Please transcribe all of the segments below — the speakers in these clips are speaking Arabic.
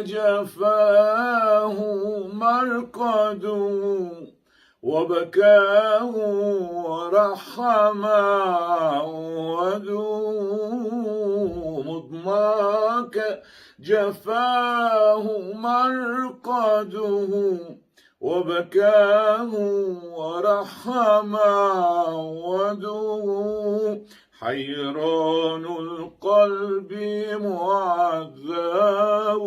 جفاه مرقده وبكاه ورحم عوده. مضماك جفاه مرقده وبكاه ورحم عوده. حيران القلب معذب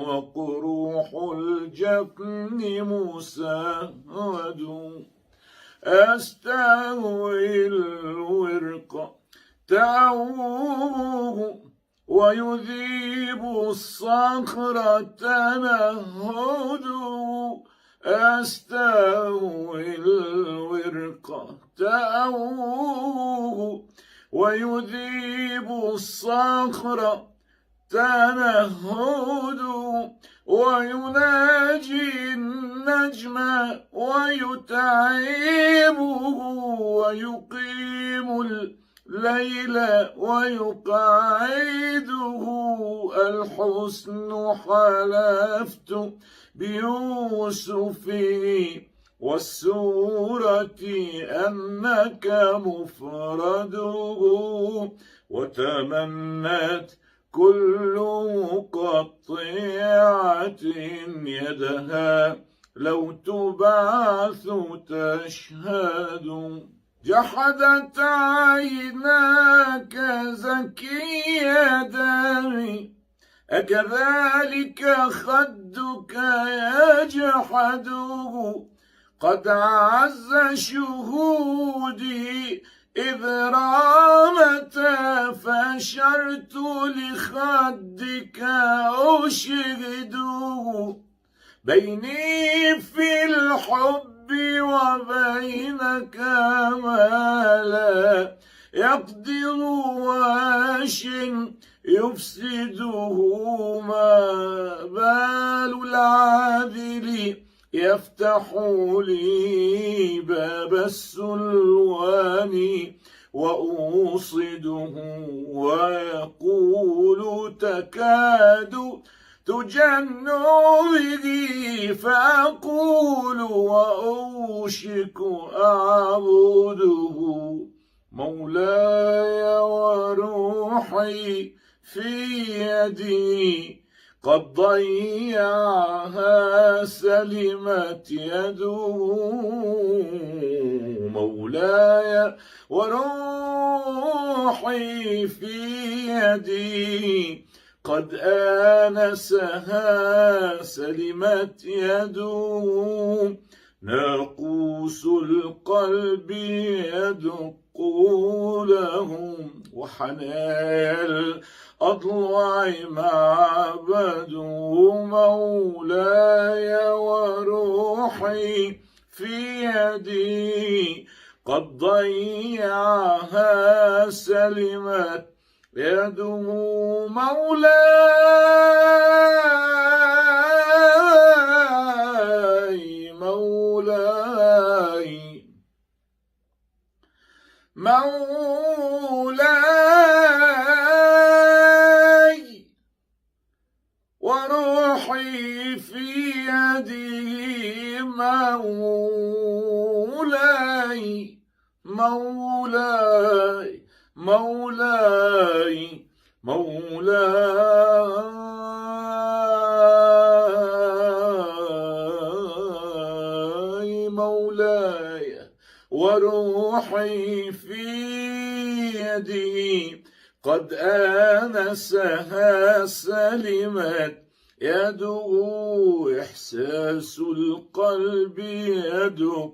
وقروح الجفن مسود. أستهوي الورق تعوه ويذيب الصخر تنهده. أستهوي الورق تعوه ويذيب الصخر تنهده. ويناجي النجم ويتعبه ويقيم الليل ويقعده. الحسن حلفت بيوسف والسورة أنك مفرده. وتمنت كل مقطعة يدها لو تبعث تشهد. جحدت عيناك زكي دمي أكذلك خدك يجحده. قد عز شهودي إذ رامت فشرت لخدك أشهده. بيني في الحب وبينك ما لا يقدر واش يفسده. ما بال العاذل يفتح لي باب السلوان وأوصده ويقول تكاد تجن به فأقول وأوشك أعبده. مولاي وروحي في يدي قد ضيعها سلمت يده. مولاي وروحي في يدي قد آنسها سلمت يده. ناقوس القلب يدق لهم وحنايا الأضلع معبده. مولاي وروحي في يدي قد ضيعها سلمت يده. مولاي مولاي مولاي وروحي في يدي. مولاي مولاي مولاي مولاي مولاي وروحي في يدي قد آنسها سلمت يده. إحساس القلب يدق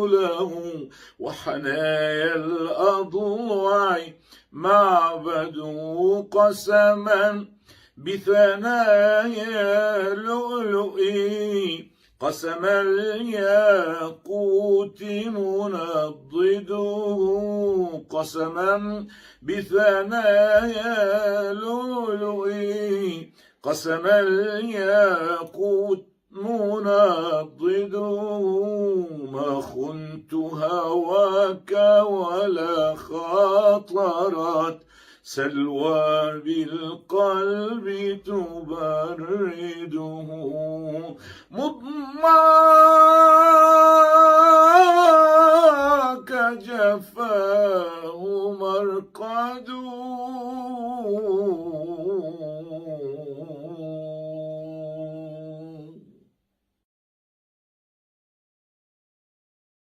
له وحنايا الأضلع معبده. قسما بثنايا لؤلؤي قسم الياقوت منضده. قسما بثنايا لؤلؤي قسم الياقوت منضده. ما خنت هواك ولا خاطرت سلوى بالقلب تبرده